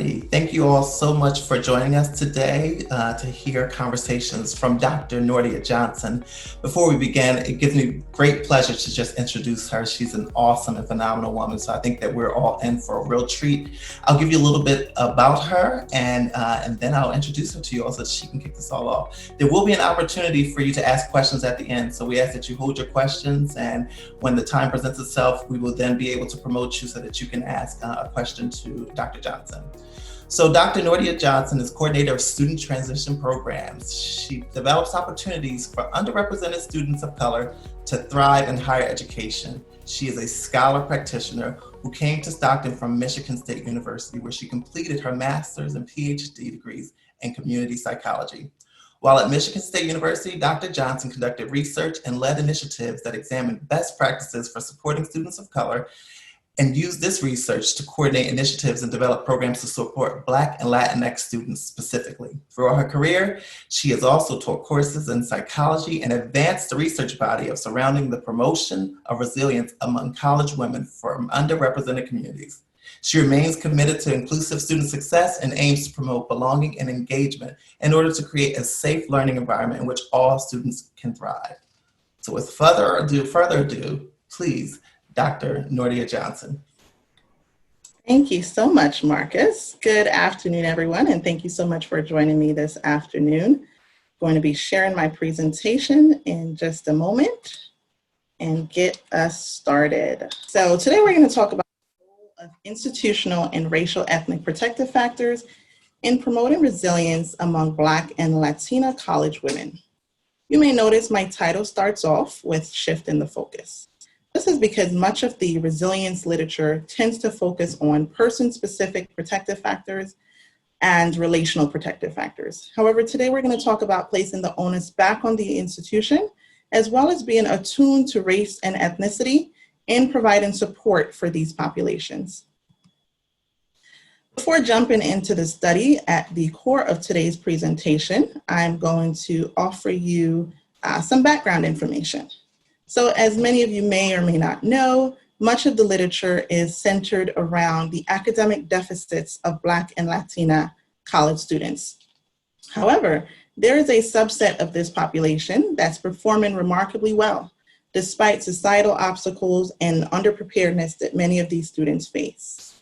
Alrighty, thank you all so much for joining us today to hear conversations from Dr. Nordia Johnson. Before we begin, it gives me great pleasure to just introduce her. She's an awesome and phenomenal woman, so I think that we're all in for a real treat. I'll give you a little bit about her and then I'll introduce her to you all so that she can kick this all off. There will be an opportunity for you to ask questions at the end, so we ask that you hold your questions, and when the time presents itself, we will then be able to promote you so that you can ask a question to Dr. Johnson. So Dr. Nordia Johnson is coordinator of student transition programs. She develops opportunities for underrepresented students of color to thrive in higher education. She is a scholar practitioner who came to Stockton from Michigan State University, where she completed her master's and PhD degrees in community psychology. While at Michigan State University, Dr. Johnson conducted research and led initiatives that examined best practices for supporting students of color, and used this research to coordinate initiatives and develop programs to support Black and Latinx students specifically. Throughout her career, she has also taught courses in psychology and advanced the research body of surrounding the promotion of resilience among college women from underrepresented communities. She remains committed to inclusive student success and aims to promote belonging and engagement in order to create a safe learning environment in which all students can thrive. So with further ado, please, Dr. Nordia Johnson. Thank you so much, Marques. Good afternoon, everyone, and thank you so much for joining me this afternoon. I'm going to be sharing my presentation in just a moment and get us started. So today we're going to talk about the role of institutional and racial ethnic protective factors in promoting resilience among Black and Latina college women. You may notice my title starts off with shift in the focus. This is because much of the resilience literature tends to focus on person-specific protective factors and relational protective factors. However, today we're going to talk about placing the onus back on the institution, as well as being attuned to race and ethnicity in providing support for these populations. Before jumping into the study, at the core of today's presentation, I'm going to offer you some background information. So as many of you may or may not know, much of the literature is centered around the academic deficits of Black and Latina college students. However, there is a subset of this population that's performing remarkably well, despite societal obstacles and underpreparedness that many of these students face.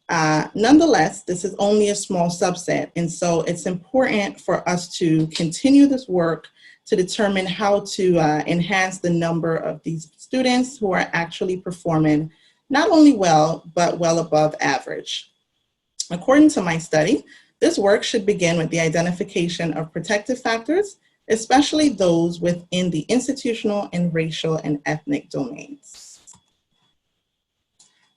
Nonetheless, this is only a small subset, and so it's important for us to continue this work to determine how to enhance the number of these students who are actually performing not only well, but well above average. According to my study, this work should begin with the identification of protective factors, especially those within the institutional and racial and ethnic domains.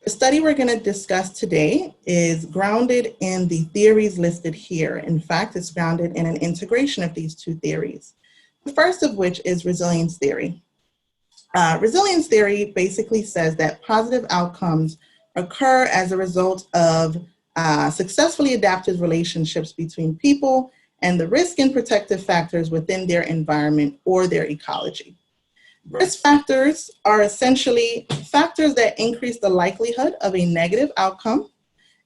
The study we're going to discuss today is grounded in the theories listed here. In fact, it's grounded in an integration of these two theories. The first of which is resilience theory. Resilience theory basically says that positive outcomes occur as a result of successfully adapted relationships between people and the risk and protective factors within their environment or their ecology. Risk factors are essentially factors that increase the likelihood of a negative outcome,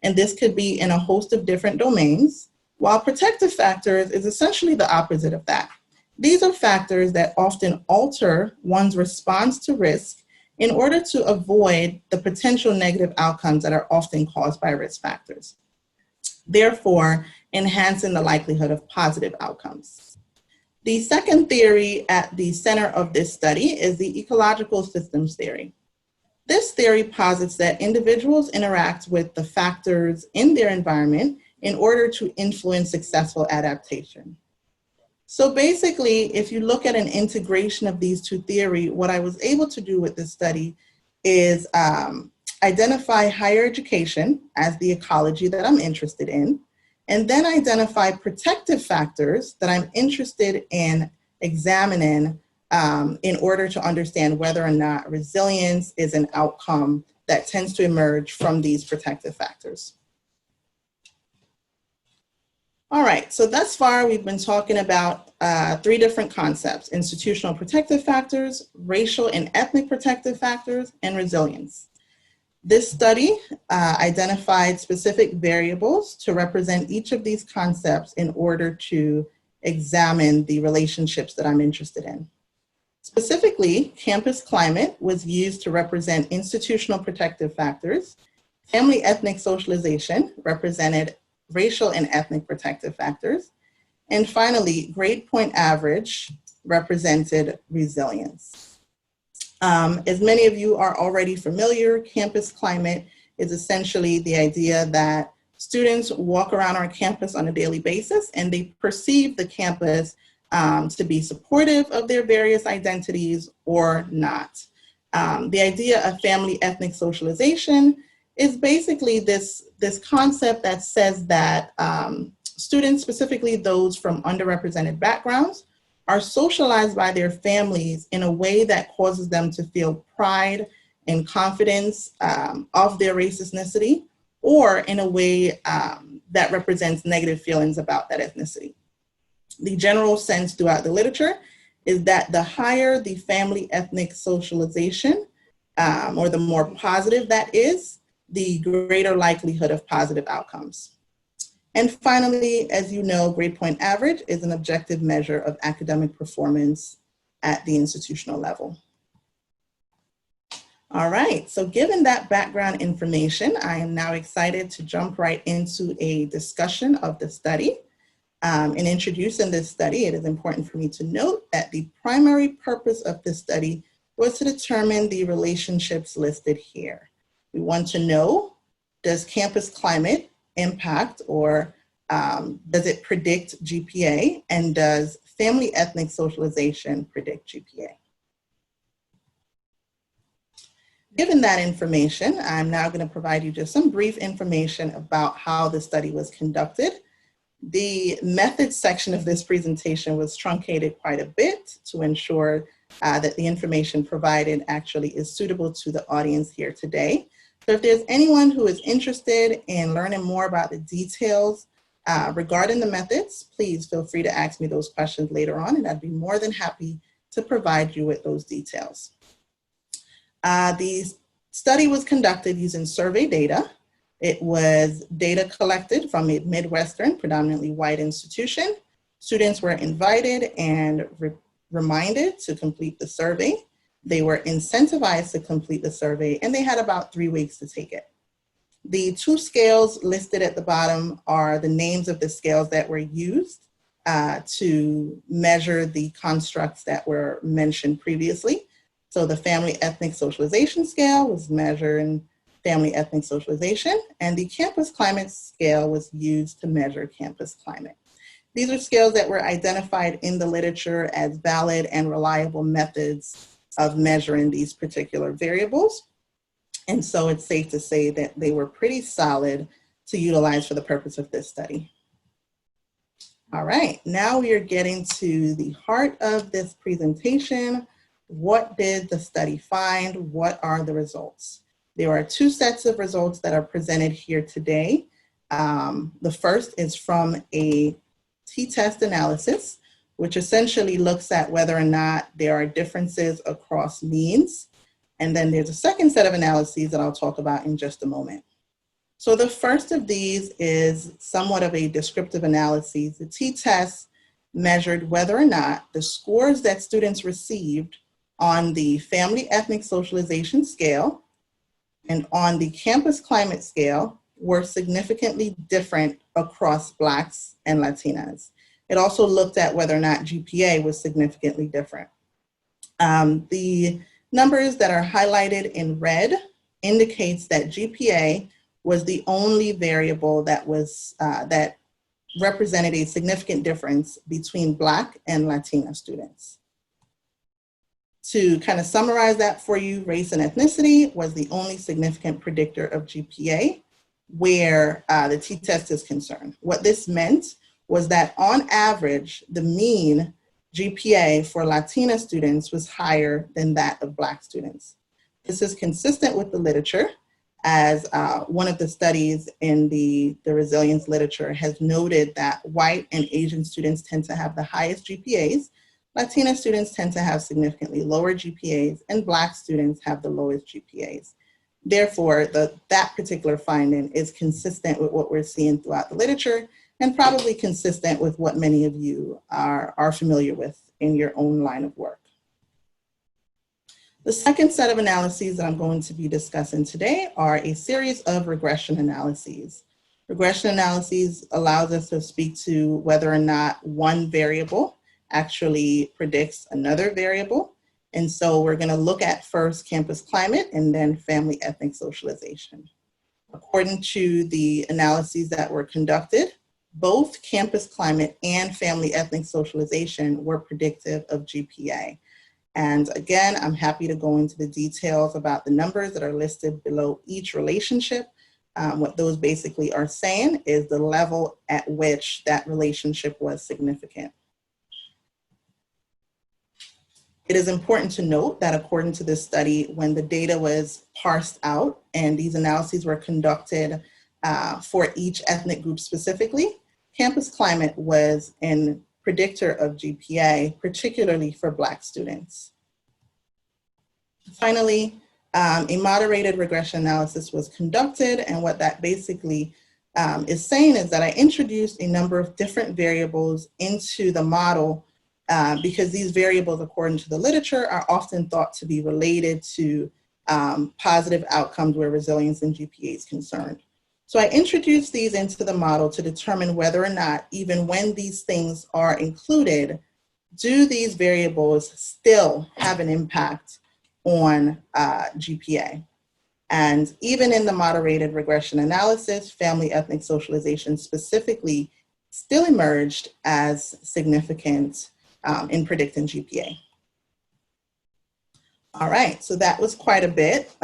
and this could be in a host of different domains, while protective factors is essentially the opposite of that. These are factors that often alter one's response to risk in order to avoid the potential negative outcomes that are often caused by risk factors, therefore enhancing the likelihood of positive outcomes. The second theory at the center of this study is the ecological systems theory. This theory posits that individuals interact with the factors in their environment in order to influence successful adaptation. So basically, if you look at an integration of these two theories, what I was able to do with this study is identify higher education as the ecology that I'm interested in, and then identify protective factors that I'm interested in examining in order to understand whether or not resilience is an outcome that tends to emerge from these protective factors. All right, so thus far we've been talking about three different concepts: institutional protective factors, racial and ethnic protective factors, and resilience. This study identified specific variables to represent each of these concepts in order to examine the relationships that I'm interested in. Specifically, campus climate was used to represent institutional protective factors. Family ethnic socialization represented racial and ethnic protective factors. And finally, grade point average represented resilience. As many of you are already familiar, campus climate is essentially the idea that students walk around our campus on a daily basis and they perceive the campus to be supportive of their various identities or not. The idea of family ethnic socialization is basically this concept that says that students, specifically those from underrepresented backgrounds, are socialized by their families in a way that causes them to feel pride and confidence of their race ethnicity, or in a way that represents negative feelings about that ethnicity. The general sense throughout the literature is that the higher the family ethnic socialization, or the more positive that is, the greater likelihood of positive outcomes. And finally, as you know, grade point average is an objective measure of academic performance at the institutional level. All right, so given that background information, I am now excited to jump right into a discussion of the study. In introducing this study, it is important for me to note that the primary purpose of this study was to determine the relationships listed here. We want to know, does campus climate impact or does it predict GPA, and does family ethnic socialization predict GPA? Given that information, I'm now going to provide you just some brief information about how the study was conducted. The methods section of this presentation was truncated quite a bit to ensure that the information provided actually is suitable to the audience here today. So if there's anyone who is interested in learning more about the details regarding the methods, please feel free to ask me those questions later on, and I'd be more than happy to provide you with those details. The study was conducted using survey data. It was data collected from a Midwestern, predominantly white institution. Students were invited and reminded to complete the survey. They were incentivized to complete the survey, and they had about 3 weeks to take it. The 2 scales listed at the bottom are the names of the scales that were used to measure the constructs that were mentioned previously. So the family ethnic socialization scale was measuring family ethnic socialization, and the campus climate scale was used to measure campus climate. These are scales that were identified in the literature as valid and reliable methods of measuring these particular variables. And so it's safe to say that they were pretty solid to utilize for the purpose of this study. All right, now we are getting to the heart of this presentation. What did the study find? What are the results? There are 2 sets of results that are presented here today. The first is from a t-test analysis, which essentially looks at whether or not there are differences across means. And then there's a second set of analyses that I'll talk about in just a moment. So the first of these is somewhat of a descriptive analysis. The t-test measured whether or not the scores that students received on the family ethnic socialization scale and on the campus climate scale were significantly different across Blacks and Latinas. It also looked at whether or not GPA was significantly different. The numbers that are highlighted in red indicates that GPA was the only variable that was that represented a significant difference between Black and Latina students. To kind of summarize that for you, race and ethnicity was the only significant predictor of GPA where the t-test is concerned. What this meant was that on average, the mean GPA for Latina students was higher than that of Black students. This is consistent with the literature, as one of the studies in the resilience literature has noted that white and Asian students tend to have the highest GPAs, Latina students tend to have significantly lower GPAs, and Black students have the lowest GPAs. Therefore, that particular finding is consistent with what we're seeing throughout the literature and probably consistent with what many of you are familiar with in your own line of work. The second set of analyses that I'm going to be discussing today are a series of regression analyses. Regression analyses allows us to speak to whether or not one variable actually predicts another variable. And so we're going to look at first campus climate and then family ethnic socialization. According to the analyses that were conducted, both campus climate and family ethnic socialization were predictive of GPA. And again, I'm happy to go into the details about the numbers that are listed below each relationship. What those basically are saying is the level at which that relationship was significant. It is important to note that according to this study, when the data was parsed out and these analyses were conducted for each ethnic group specifically, campus climate was an predictor of GPA, particularly for Black students. Finally, a moderated regression analysis was conducted, and what that basically is saying is that I introduced a number of different variables into the model because these variables, according to the literature, are often thought to be related to positive outcomes where resilience and GPA is concerned. So I introduced these into the model to determine whether or not, even when these things are included, do these variables still have an impact on GPA? And even in the moderated regression analysis, family ethnic socialization specifically still emerged as significant in predicting GPA. All right, so that was quite a bit.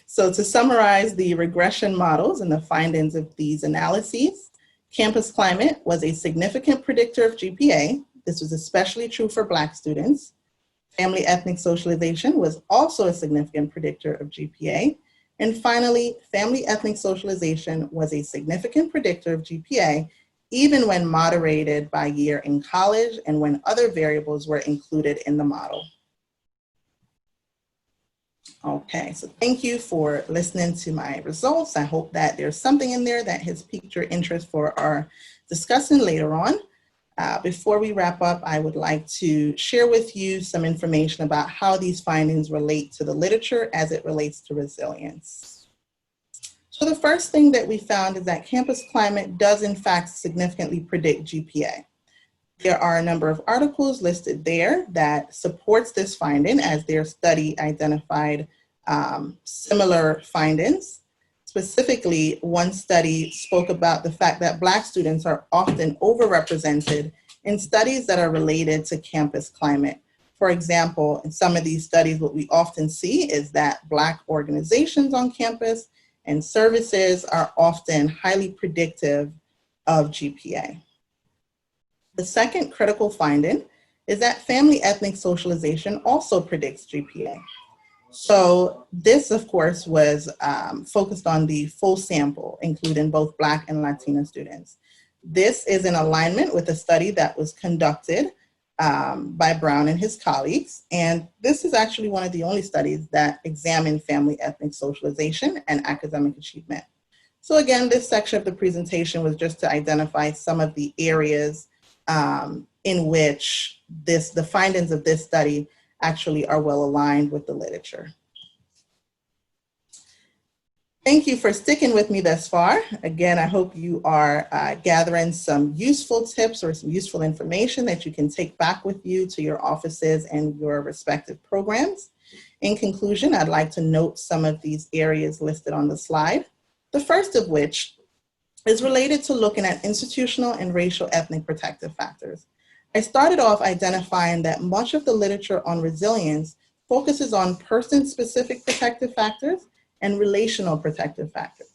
So to summarize the regression models and the findings of these analyses, campus climate was a significant predictor of GPA. This was especially true for Black students. Family ethnic socialization was also a significant predictor of GPA. And finally, family ethnic socialization was a significant predictor of GPA, even when moderated by year in college and when other variables were included in the model. Okay, so thank you for listening to my results. I hope that there's something in there that has piqued your interest for our discussion later on. Before we wrap up, I would like to share with you some information about how these findings relate to the literature as it relates to resilience. So the first thing that we found is that campus climate does in fact significantly predict GPA. There are a number of articles listed there that supports this finding, as their study identified similar findings. Specifically, one study spoke about the fact that Black students are often overrepresented in studies that are related to campus climate. For example, in some of these studies, what we often see is that Black organizations on campus and services are often highly predictive of GPA. The second critical finding is that family ethnic socialization also predicts GPA. So this, of course, was focused on the full sample, including both Black and Latina students. This is in alignment with a study that was conducted by Brown and his colleagues. And this is actually one of the only studies that examine family ethnic socialization and academic achievement. So again, this section of the presentation was just to identify some of the areas in which the findings of this study actually are well aligned with the literature. Thank you for sticking with me thus far. Again, I hope you are gathering some useful tips or some useful information that you can take back with you to your offices and your respective programs. In conclusion, I'd like to note some of these areas listed on the slide. The first of which is related to looking at institutional and racial ethnic protective factors. I started off identifying that much of the literature on resilience focuses on person-specific protective factors and relational protective factors.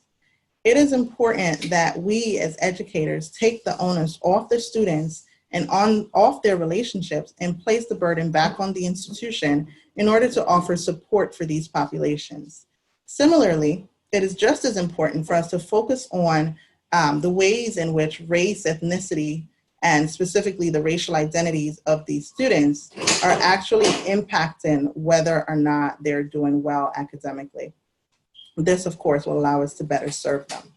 It is important that we as educators take the onus off the students and off their relationships and place the burden back on the institution in order to offer support for these populations. Similarly, it is just as important for us to focus on the ways in which race, ethnicity, and specifically the racial identities of these students are actually impacting whether or not they're doing well academically. This, of course, will allow us to better serve them.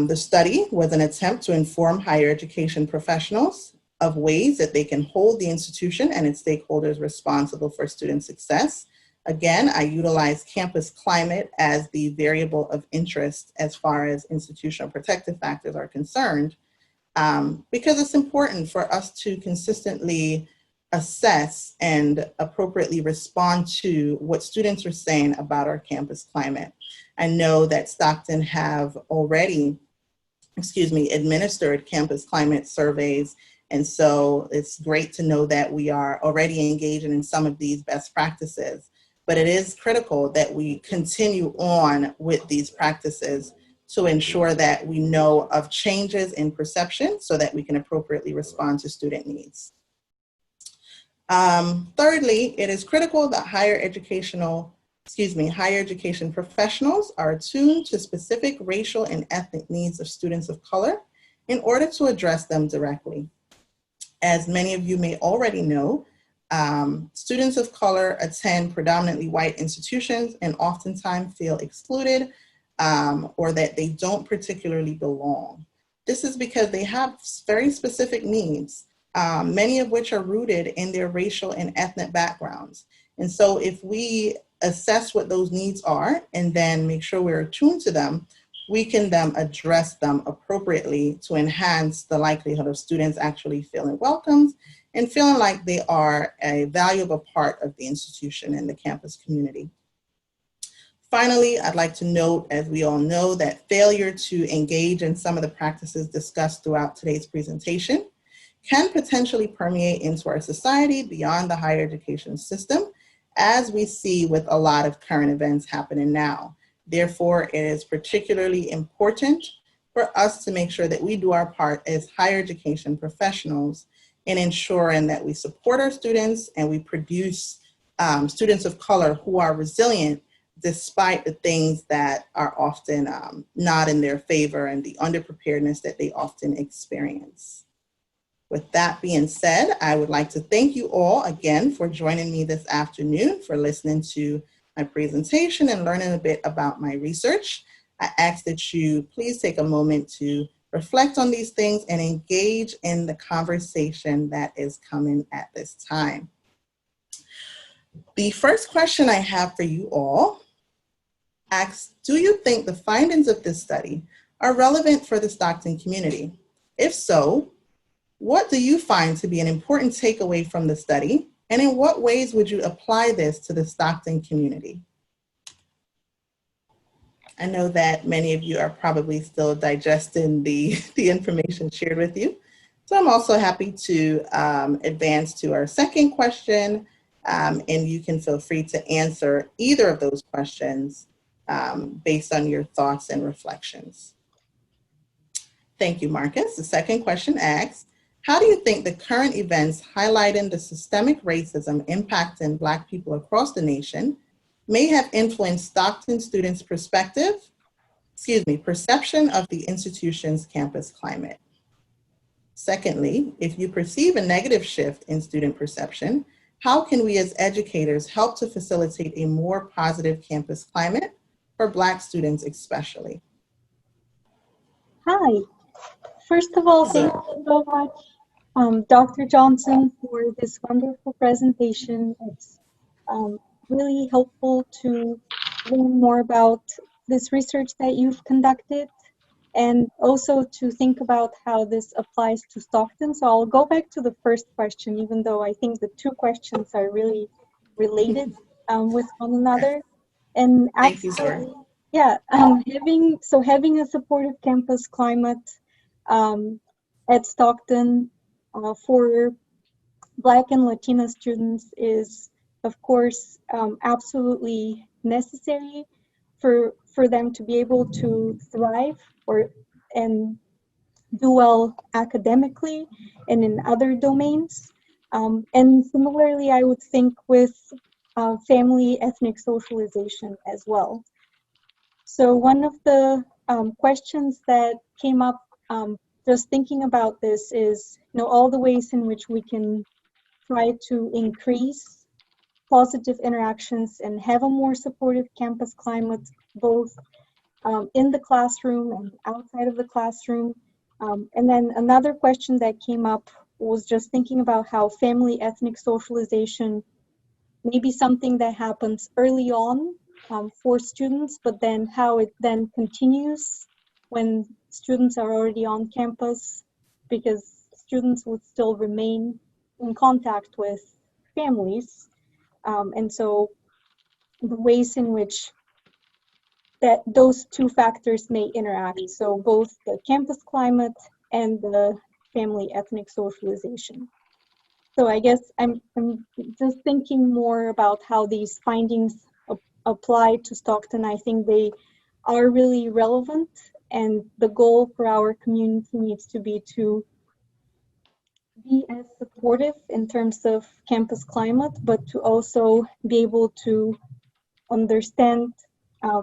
The study was an attempt to inform higher education professionals of ways that they can hold the institution and its stakeholders responsible for student success. Again, I utilize campus climate as the variable of interest as far as institutional protective factors are concerned, because it's important for us to consistently assess and appropriately respond to what students are saying about our campus climate. I know that Stockton have already, administered campus climate surveys. And so it's great to know that we are already engaging in some of these best practices. But it is critical that we continue on with these practices to ensure that we know of changes in perception so that we can appropriately respond to student needs. Thirdly, it is critical that higher education professionals are attuned to specific racial and ethnic needs of students of color in order to address them directly. As many of you may already know, students of color attend predominantly white institutions and oftentimes feel excluded or that they don't particularly belong. This is because they have very specific needs, many of which are rooted in their racial and ethnic backgrounds. And so if we assess what those needs are and then make sure we're attuned to them, we can then address them appropriately to enhance the likelihood of students actually feeling welcomed and feeling like they are a valuable part of the institution and the campus community. Finally, I'd like to note, as we all know, that failure to engage in some of the practices discussed throughout today's presentation can potentially permeate into our society beyond the higher education system, as we see with a lot of current events happening now. Therefore, it is particularly important for us to make sure that we do our part as higher education professionals in ensuring that we support our students and we produce students of color who are resilient despite the things that are often not in their favor and the underpreparedness that they often experience. With that being said, I would like to thank you all again for joining me this afternoon, for listening to my presentation and learning a bit about my research. I ask that you please take a moment to reflect on these things and engage in the conversation that is coming at this time. The first question I have for you all asks, do you think the findings of this study are relevant for the Stockton community? If so, what do you find to be an important takeaway from the study? And in what ways would you apply this to the Stockton community? I know that many of you are probably still digesting the information shared with you. So I'm also happy to advance to our second question, and you can feel free to answer either of those questions based on your thoughts and reflections. Thank you, Marques. The second question asks, how do you think the current events highlighting the systemic racism impacting Black people across the nation may have influenced Stockton students' perception of the institution's campus climate? Secondly, if you perceive a negative shift in student perception, how can we as educators help to facilitate a more positive campus climate for Black students especially? Hi. First of all, thank you so much, Dr. Johnson, for this wonderful presentation. It's really helpful to learn more about this research that you've conducted and also to think about how this applies to Stockton. So I'll go back to the first question, even though I think the two questions are really related with one another. And Thank you, sir. yeah, having a supportive campus climate at Stockton for Black and Latina students is, of course, absolutely necessary for them to be able to thrive and do well academically and in other domains. And similarly, I would think with family ethnic socialization as well. So one of the questions that came up just thinking about this is, all the ways in which we can try to increase positive interactions and have a more supportive campus climate, both in the classroom and outside of the classroom. And then another question that came up was just thinking about how family ethnic socialization may be something that happens early on for students, but then how it then continues when students are already on campus, because students would still remain in contact with families. And so the ways in which that those two factors may interact, so both the campus climate and the family ethnic socialization. So I guess I'm just thinking more about how these findings apply to Stockton. I think they are really relevant, and the goal for our community needs to be as supportive in terms of campus climate, but to also be able to understand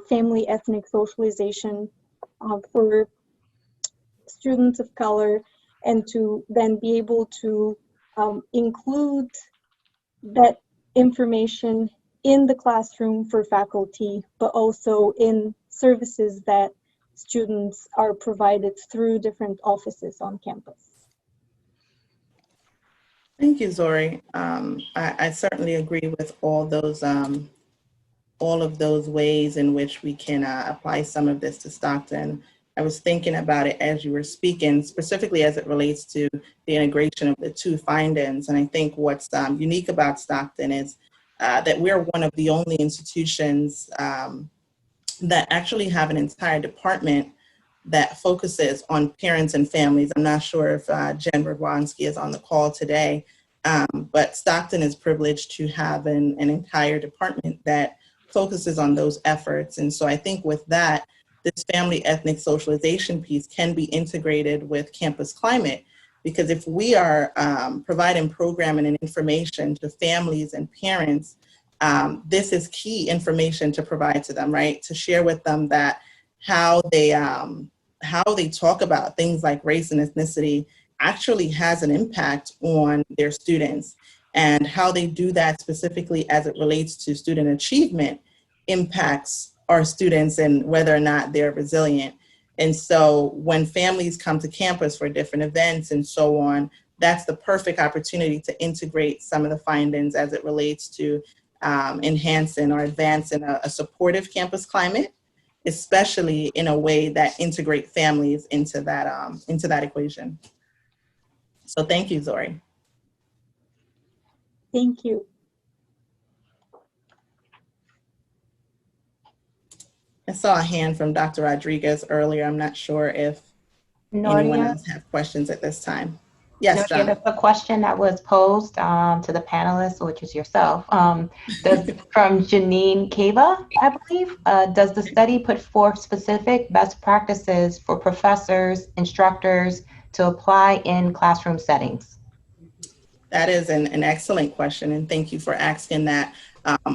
family ethnic socialization for students of color, and to then be able to include that information in the classroom for faculty, but also in services that students are provided through different offices on campus. Thank you, Zori. I certainly agree with all of those ways in which we can apply some of this to Stockton. I was thinking about it as you were speaking, specifically as it relates to the integration of the two findings. And I think what's unique about Stockton is that we're one of the only institutions that actually have an entire department that focuses on parents and families. I'm not sure if Jen Radwanski is on the call today, but Stockton is privileged to have an entire department that focuses on those efforts. And so I think with that, this family ethnic socialization piece can be integrated with campus climate, because if we are providing programming and information to families and parents, this is key information to provide to them, right? To share with them that how they talk about things like race and ethnicity actually has an impact on their students, and how they do that specifically as it relates to student achievement impacts our students and whether or not they're resilient. And so when families come to campus for different events and so on, that's the perfect opportunity to integrate some of the findings as it relates to enhancing or advancing a supportive campus climate, especially in a way that integrate families into that equation. So thank you, Zori. Thank you. I saw a hand from Dr. Rodriguez earlier. I'm not sure if anyone else have questions at this time. Yes, John. There's a question that was posed to the panelists, which is yourself, from Janine Cava, I believe. Does the study put forth specific best practices for professors, instructors to apply in classroom settings? That is an excellent question, and thank you for asking that.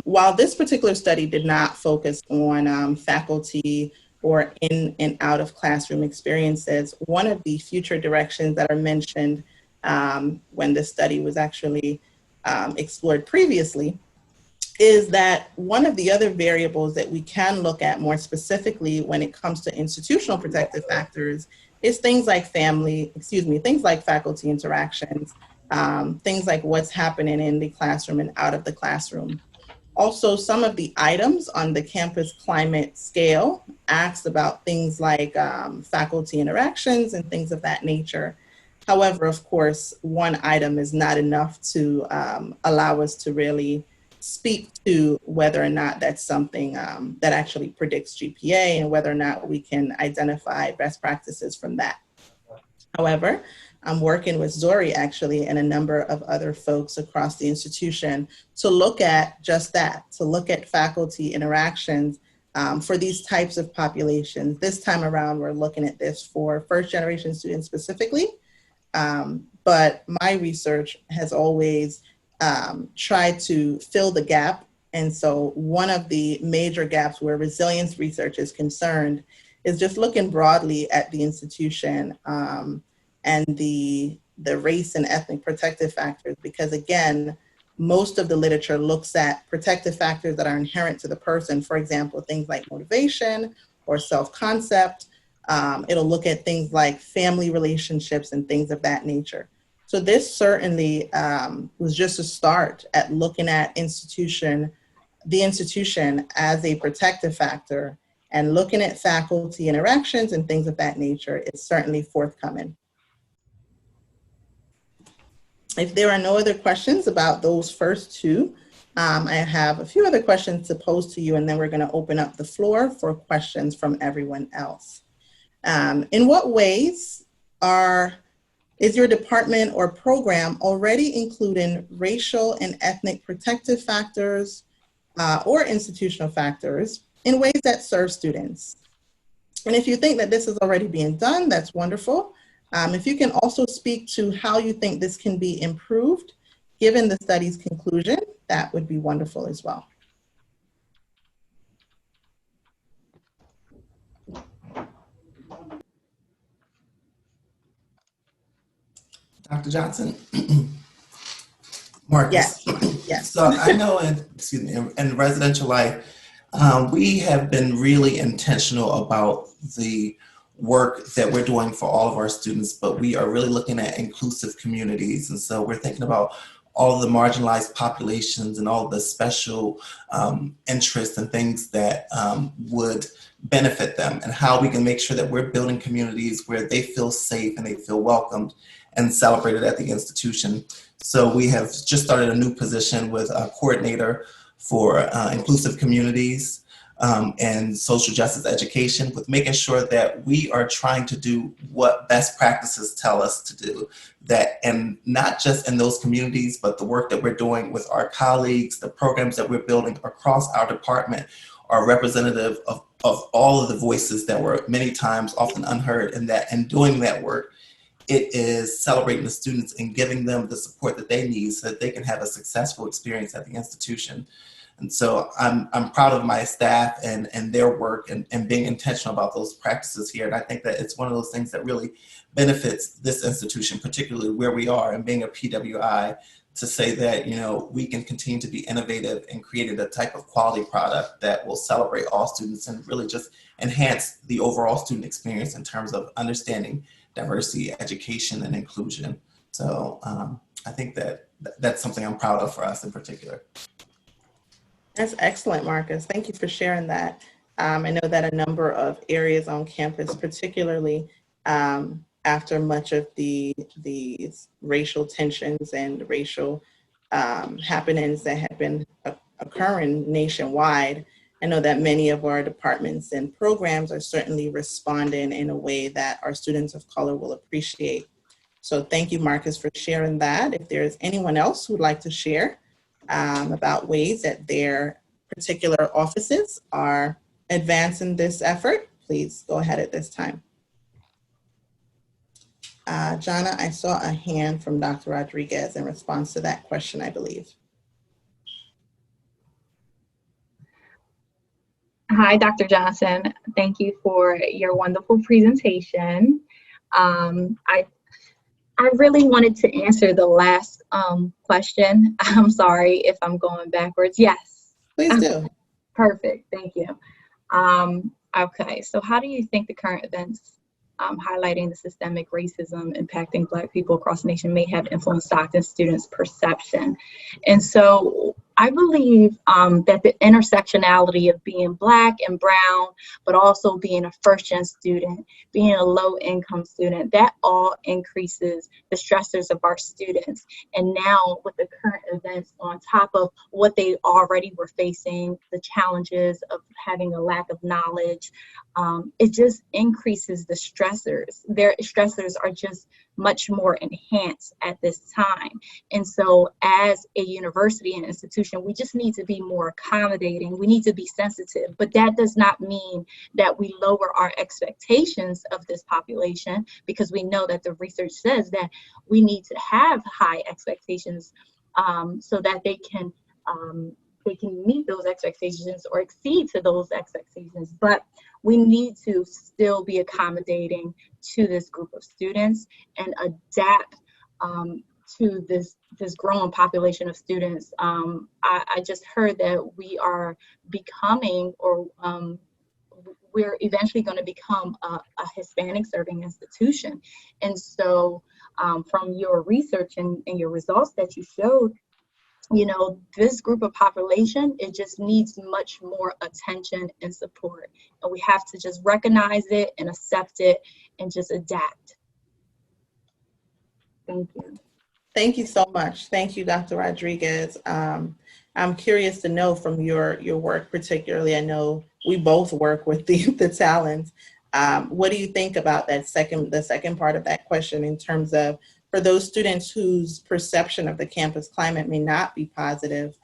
While this particular study did not focus on faculty or in and out of classroom experiences, one of the future directions that are mentioned when the study was actually explored previously is that one of the other variables that we can look at more specifically when it comes to institutional protective factors is things like faculty interactions, things like what's happening in the classroom and out of the classroom. Also, some of the items on the campus climate scale asks about things like faculty interactions and things of that nature. However, of course, one item is not enough to allow us to really speak to whether or not that's something that actually predicts GPA and whether or not we can identify best practices from that. However, I'm working with Zori actually and a number of other folks across the institution to look at just that, to look at faculty interactions for these types of populations. This time around, we're looking at this for first generation students specifically, but my research has always tried to fill the gap. And so one of the major gaps where resilience research is concerned is just looking broadly at the institution and the race and ethnic protective factors, because again, most of the literature looks at protective factors that are inherent to the person. For example, things like motivation or self-concept. It'll look at things like family relationships and things of that nature. So this certainly was just a start at looking at the institution as a protective factor, and looking at faculty interactions and things of that nature is certainly forthcoming. If there are no other questions about those first two, I have a few other questions to pose to you, and then we're going to open up the floor for questions from everyone else. In what ways is your department or program already including racial and ethnic protective factors or institutional factors in ways that serve students? And if you think that this is already being done, that's wonderful. If you can also speak to how you think this can be improved, given the study's conclusion, that would be wonderful as well. Dr. Johnson. Marques. Yes, yes. So I know in residential life, we have been really intentional about the work that we're doing for all of our students, but we are really looking at inclusive communities. And so we're thinking about all of the marginalized populations and all of the special interests and things that would benefit them, and how we can make sure that we're building communities where they feel safe and they feel welcomed and celebrated at the institution. So we have just started a new position with a coordinator for inclusive communities and social justice education, with making sure that we are trying to do what best practices tell us to do, that, and not just in those communities, but the work that we're doing with our colleagues, the programs that we're building across our department are representative of all of the voices that were many times often unheard, and that in doing that work, it is celebrating the students and giving them the support that they need so that they can have a successful experience at the institution. And so I'm proud of my staff and their work and being intentional about those practices here. And I think that it's one of those things that really benefits this institution, particularly where we are, and being a PWI, to say that, you know, we can continue to be innovative and create a type of quality product that will celebrate all students and really just enhance the overall student experience in terms of understanding diversity, education, and inclusion. So I think that that's something I'm proud of for us in particular. That's excellent, Marques. Thank you for sharing that. I know that a number of areas on campus, particularly after much of the racial tensions and racial happenings that have been occurring nationwide, I know that many of our departments and programs are certainly responding in a way that our students of color will appreciate. So thank you, Marques, for sharing that. If there's anyone else who would like to share about ways that their particular offices are advancing this effort, please go ahead at this time. Jana, I saw a hand from Dr. Rodriguez in response to that question, I believe. Hi, Dr. Johnson. Thank you for your wonderful presentation. I really wanted to answer the last question. I'm sorry if I'm going backwards. Yes. Please do. Perfect. Thank you. Okay. So how do you think the current events highlighting the systemic racism impacting Black people across the nation may have influenced Stockton students' perception? And so I believe that the intersectionality of being Black and brown, but also being a first-gen student, being a low-income student, that all increases the stressors of our students. And now with the current events on top of what they already were facing, the challenges of having a lack of knowledge, it just increases the stressors. Their stressors are just much more enhanced at this time. And so as a university and institution, we just need to be more accommodating. We need to be sensitive, but that does not mean that we lower our expectations of this population, because we know that the research says that we need to have high expectations so that they can meet those expectations or exceed to those expectations. But we need to still be accommodating to this group of students and adapt to this growing population of students. I just heard that we are becoming, or we're eventually going to become a Hispanic serving institution. And so from your research and your results that you showed, you know, this group of population, it just needs much more attention and support. And we have to just recognize it and accept it and just adapt. Thank you. Thank you so much. Thank you, Dr. Rodriguez. I'm curious to know from your work, particularly, I know we both work with the talents. What do you think about the second part of that question in terms of, for those students whose perception of the campus climate may not be positive,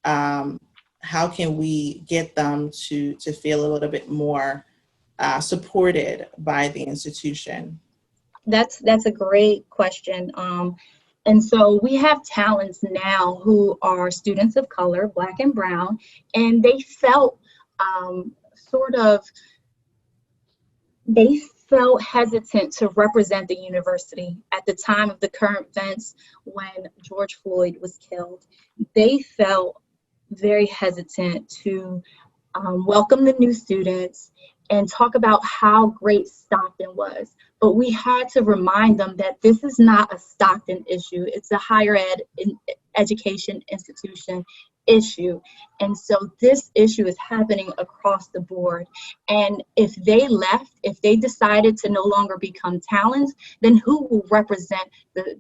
how can we get them to feel a little bit more supported by the institution? That's a great question. And so we have talents now who are students of color, Black and brown, and they felt they felt hesitant to represent the university at the time of the current events when George Floyd was killed. They felt very hesitant to welcome the new students and talk about how great Stockton was. But we had to remind them that this is not a Stockton issue. It's a higher ed education institution issue. And so this issue is happening across the board. And if they left, if they decided to no longer become talents, then who will represent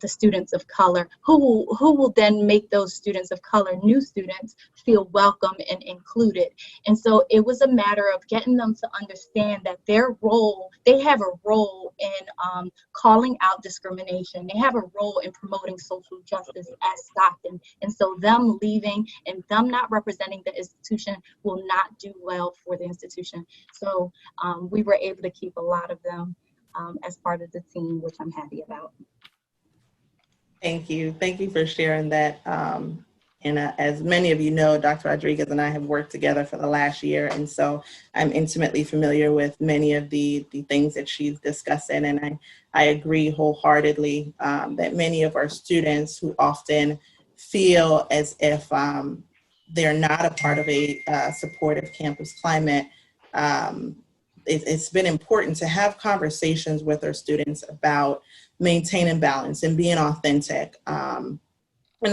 the students of color? Who will then make those students of color, new students, feel welcome and included? And so it was a matter of getting them to understand that their role, they have a role in calling out discrimination. They have a role in promoting social justice at Stockton. And so them leaving and them not representing the institution will not do well for the institution. So we were able to keep a lot of them as part of the team, which I'm happy about. Thank you. Thank you for sharing that. And as many of you know, Dr. Rodriguez and I have worked together for the last year. And so I'm intimately familiar with many of the things that she's discussing. And I agree wholeheartedly that many of our students who often feel as if they're not a part of a supportive campus climate, it's been important to have conversations with our students about maintaining balance and being authentic, and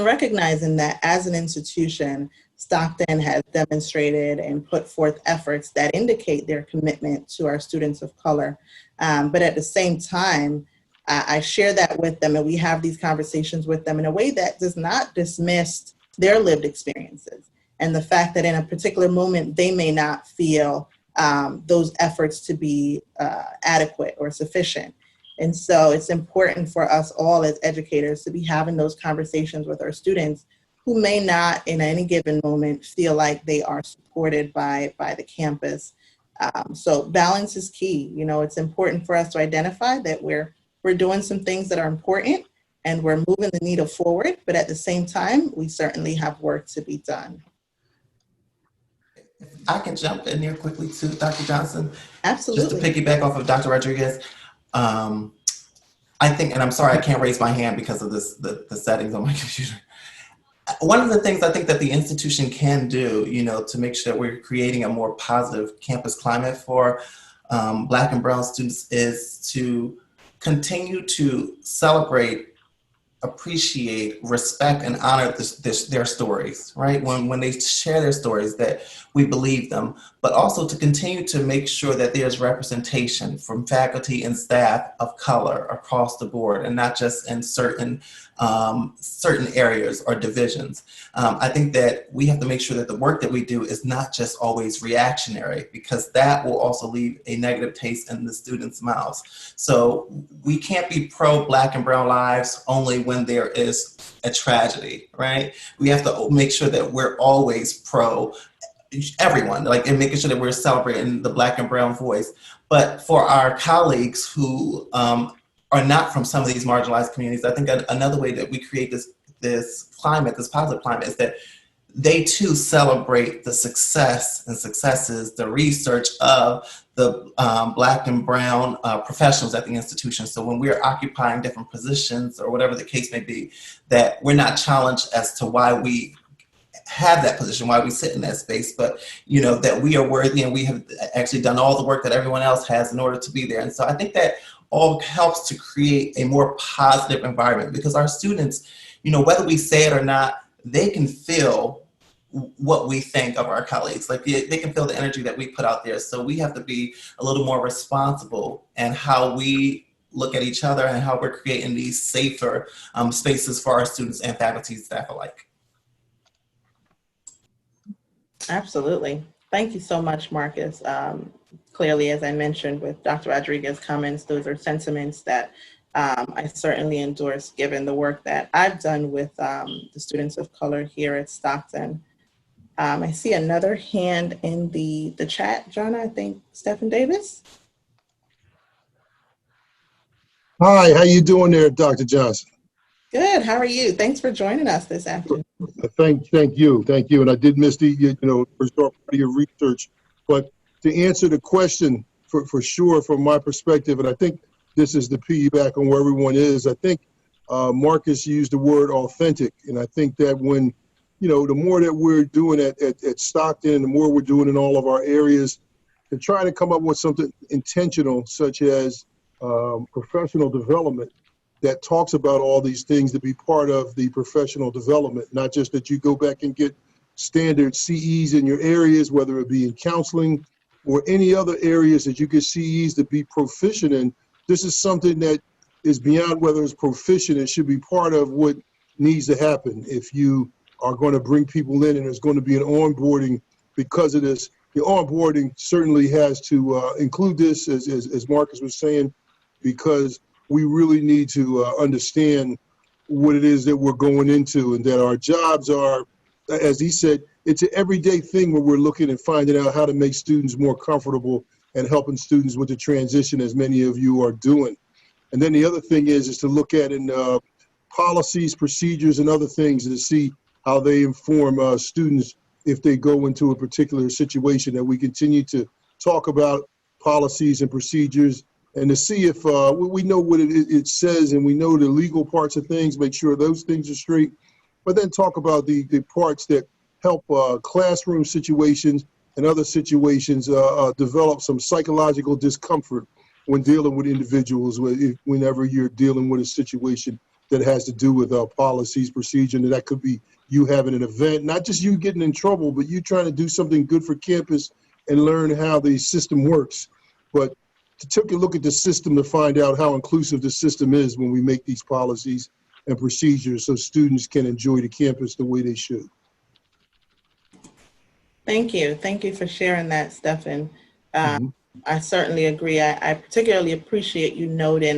recognizing that as an institution, Stockton has demonstrated and put forth efforts that indicate their commitment to our students of color. But at the same time, I share that with them, and we have these conversations with them in a way that does not dismiss their lived experiences and the fact that in a particular moment, they may not feel those efforts to be adequate or sufficient. And so it's important for us all as educators to be having those conversations with our students who may not in any given moment feel like they are supported by the campus. So balance is key. You know, it's important for us to identify that we're doing some things that are important and we're moving the needle forward, but at the same time, we certainly have work to be done. If I can jump in here quickly too, Dr. Johnson. Absolutely. Just to piggyback off of Dr. Rodriguez. I think, and I'm sorry I can't raise my hand because of the settings on my computer. One of the things I think that the institution can do, you know, to make sure that we're creating a more positive campus climate for Black and brown students is to continue to celebrate, appreciate, respect, and honor their stories, right? When they share their stories, that we believe them, but also to continue to make sure that there's representation from faculty and staff of color across the board, and not just in certain areas or divisions. I think that we have to make sure that the work that we do is not just always reactionary, because that will also leave a negative taste in the students' mouths. So we can't be pro Black and brown lives only when there is a tragedy, right? We have to make sure that we're always pro everyone, like, and making sure that we're celebrating the Black and brown voice. But for our colleagues who are not from some of these marginalized communities, I think another way that we create this climate, this positive climate, is that they too celebrate the success and successes, the research of the Black and brown professionals at the institution. So when we're occupying different positions or whatever the case may be, that we're not challenged as to why we have that position, why we sit in that space, but that we are worthy and we have actually done all the work that everyone else has in order to be there. And so I think that all helps to create a more positive environment, because our students, whether we say it or not, they can feel what we think of our colleagues. Like they can feel the energy that we put out there. So we have to be a little more responsible in how we look at each other and how we're creating these safer spaces for our students and faculty and staff alike. Absolutely. Thank you so much, Marques. Clearly, as I mentioned with Dr. Rodriguez's comments, those are sentiments that I certainly endorse, given the work that I've done with the students of color here at Stockton. I see another hand in the chat, Jonna, I think Stephen Davis. Hi, how you doing there, Dr. Johnson? Good, how are you? Thanks for joining us this afternoon. Thank you. And I did miss the first part of your research, but to answer the question for sure from my perspective, and I think this is the piggyback on where everyone is. I think Marques used the word authentic, and I think that when the more that we're doing at Stockton, the more we're doing in all of our areas, to try to come up with something intentional, such as professional development, that talks about all these things, to be part of the professional development, not just that you go back and get standard CEs in your areas, whether it be in counseling or any other areas that you get CEs to be proficient in. This is something that is beyond whether it's proficient. It should be part of what needs to happen. If you are going to bring people in and there's going to be an onboarding because of this, the onboarding certainly has to include this, as Marques was saying, because we really need to understand what it is that we're going into, and that our jobs are, as he said, it's an everyday thing where we're looking and finding out how to make students more comfortable and helping students with the transition, as many of you are doing. And then the other thing is to look at in policies, procedures, and other things, and to see how they inform students if they go into a particular situation, that we continue to talk about policies and procedures, and to see if we know what it says, and we know the legal parts of things, make sure those things are straight, but then talk about the parts that help classroom situations and other situations develop some psychological discomfort when dealing with individuals, whenever you're dealing with a situation that has to do with policies, procedure, and that could be you having an event, not just you getting in trouble, but you trying to do something good for campus and learn how the system works. But to take a look at the system to find out how inclusive the system is when we make these policies and procedures, so students can enjoy the campus the way they should. Thank you. Thank you for sharing that, Stephen. I certainly agree. I particularly appreciate you noting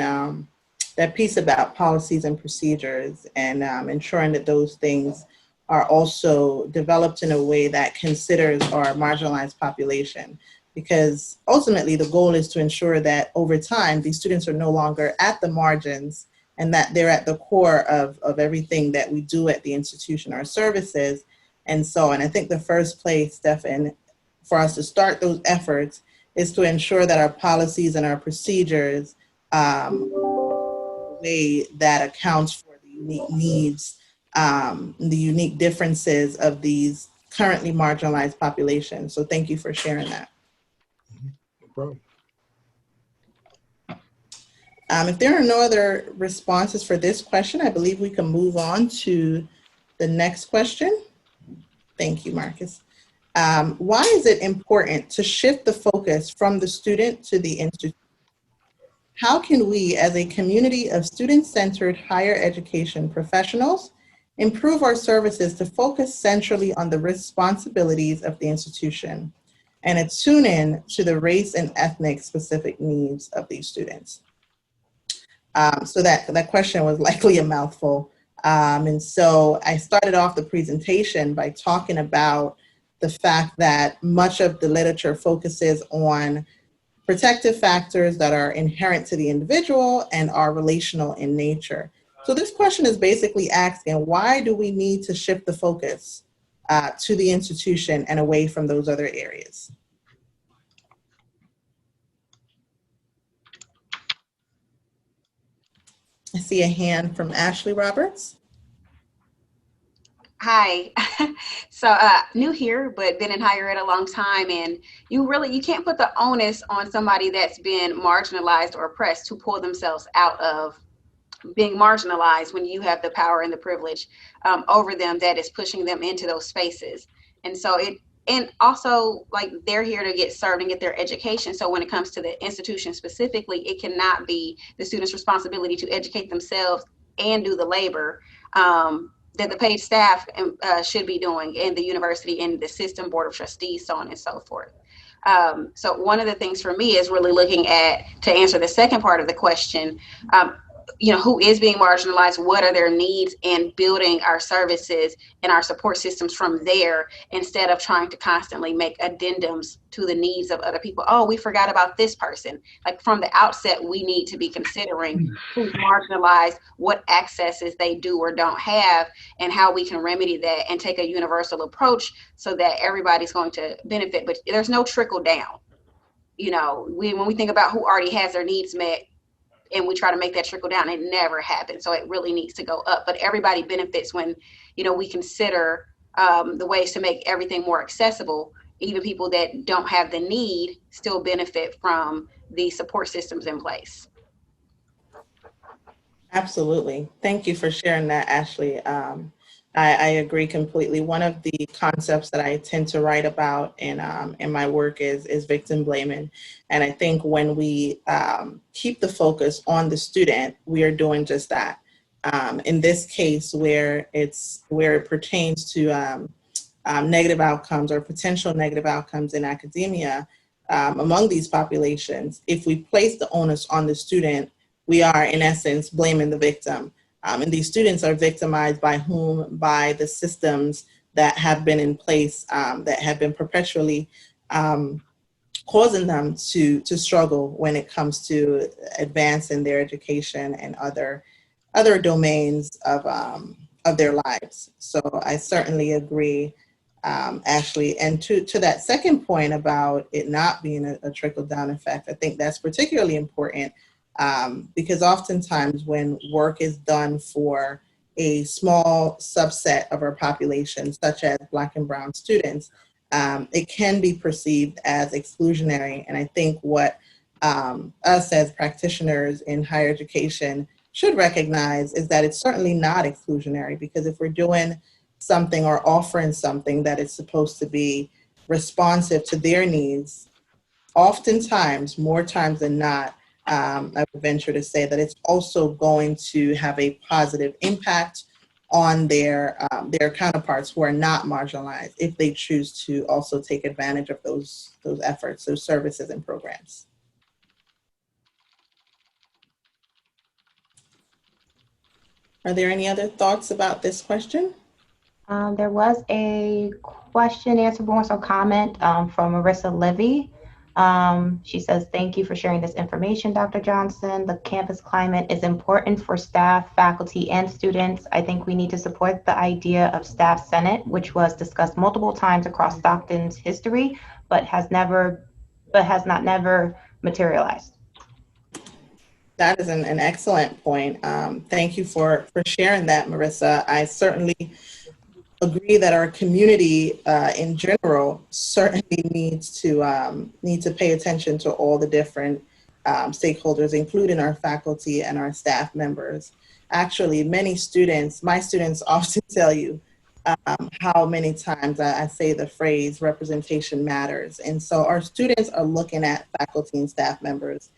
that piece about policies and procedures, and ensuring that those things are also developed in a way that considers our marginalized population. Because ultimately the goal is to ensure that over time, these students are no longer at the margins, and that they're at the core of everything that we do at the institution, our services, and so on. I think the first place, Stephen, for us to start those efforts is to ensure that our policies and our procedures way that accounts for the unique needs, the unique differences of these currently marginalized populations. So thank you for sharing that. No problem. If there are no other responses for this question, I believe we can move on to the next question. Thank you, Marques. Why is it important to shift the focus from the student to the institution? How can we, as a community of student-centered higher education professionals, improve our services to focus centrally on the responsibilities of the institution and attune in to the race and ethnic specific needs of these students? So that question was likely a mouthful. And so I started off the presentation by talking about the fact that much of the literature focuses on protective factors that are inherent to the individual and are relational in nature. So this question is basically asking, why do we need to shift the focus to the institution and away from those other areas. I see a hand from Ashley Roberts. Hi. So new here, but been in higher ed a long time, and you can't put the onus on somebody that's been marginalized or oppressed to pull themselves out of being marginalized when you have the power and the privilege over them that is pushing them into those spaces. And also, like, they're here to get served and get their education. So when it comes to the institution specifically, it cannot be the student's responsibility to educate themselves and do the labor that the paid staff should be doing in the university, in the system, board of trustees, so on and so forth. So one of the things for me is really looking at, to answer the second part of the question, who is being marginalized, what are their needs, and building our services and our support systems from there, instead of trying to constantly make addendums to the needs of other people. Oh, we forgot about this person. Like, from the outset, we need to be considering who's marginalized, what accesses they do or don't have, and how we can remedy that and take a universal approach so that everybody's going to benefit. But there's no trickle down. When we think about who already has their needs met, and we try to make that trickle down, it never happens. So it really needs to go up. But everybody benefits when, we consider the ways to make everything more accessible. Even people that don't have the need still benefit from the support systems in place. Absolutely. Thank you for sharing that, Ashley. I agree completely. One of the concepts that I tend to write about in my work is victim blaming. And I think when we keep the focus on the student, we are doing just that. In this case, where it pertains to negative outcomes or potential negative outcomes in academia among these populations, if we place the onus on the student, we are in essence blaming the victim. And these students are victimized by whom? By the systems that have been in place, that have been perpetually causing them to struggle when it comes to advancing their education and other domains of their lives. So I certainly agree, Ashley. And to that second point about it not being a trickle-down effect, I think that's particularly important. Because oftentimes when work is done for a small subset of our population, such as Black and Brown students, it can be perceived as exclusionary. And I think what us as practitioners in higher education should recognize is that it's certainly not exclusionary, because if we're doing something or offering something that is supposed to be responsive to their needs, oftentimes, more times than not, I would venture to say that it's also going to have a positive impact on their counterparts who are not marginalized, if they choose to also take advantage of those efforts, those services and programs. Are there any other thoughts about this question? There was a question, answer, more so comment from Marissa Levy. She says, thank you for sharing this information, Dr. Johnson. The campus climate is important for staff, faculty, and students. I think we need to support the idea of staff senate, which was discussed multiple times across Stockton's history, but has not materialized. That is an excellent point. Thank you for sharing that, Marissa. I certainly agree that our community in general certainly needs to pay attention to all the different stakeholders, including our faculty and our staff members. Actually, my students often tell you how many times I say the phrase representation matters. And so our students are looking at faculty and staff members.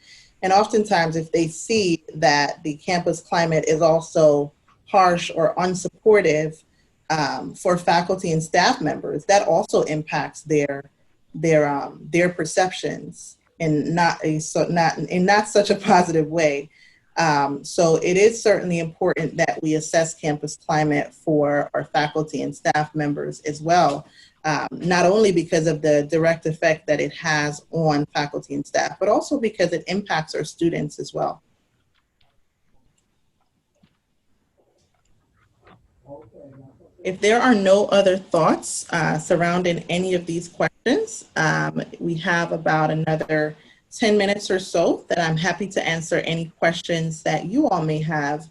And oftentimes if they see that the campus climate is also harsh or unsupportive for faculty and staff members, that also impacts their perceptions in not such a positive way. So it is certainly important that we assess campus climate for our faculty and staff members as well, not only because of the direct effect that it has on faculty and staff, but also because it impacts our students as well. If there are no other thoughts surrounding any of these questions, we have about another 10 minutes or so that I'm happy to answer any questions that you all may have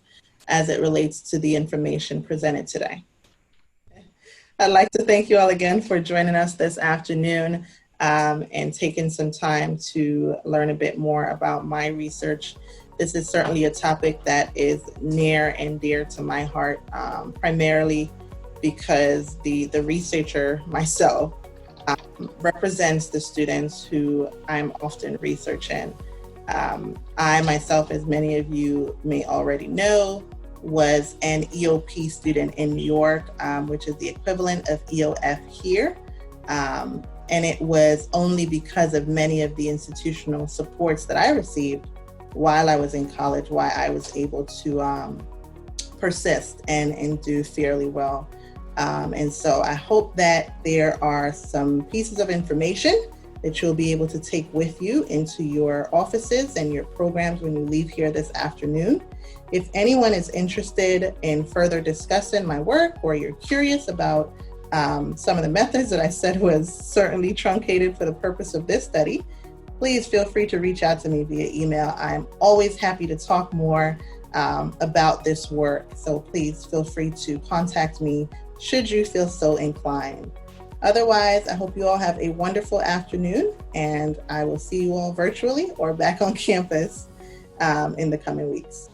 as it relates to the information presented today. I'd like to thank you all again for joining us this afternoon and taking some time to learn a bit more about my research. This is certainly a topic that is near and dear to my heart, primarily because the researcher myself represents the students who I'm often researching. I myself, as many of you may already know, was an EOP student in New York, which is the equivalent of EOF here. And it was only because of many of the institutional supports that I received while I was in college why I was able to persist and do fairly well. And so I hope that there are some pieces of information that you'll be able to take with you into your offices and your programs when you leave here this afternoon. If anyone is interested in further discussing my work, or you're curious about some of the methods that I said was certainly truncated for the purpose of this study, please feel free to reach out to me via email. I'm always happy to talk more about this work. So please feel free to contact me should you feel so inclined. Otherwise, I hope you all have a wonderful afternoon, and I will see you all virtually or back on campus in the coming weeks.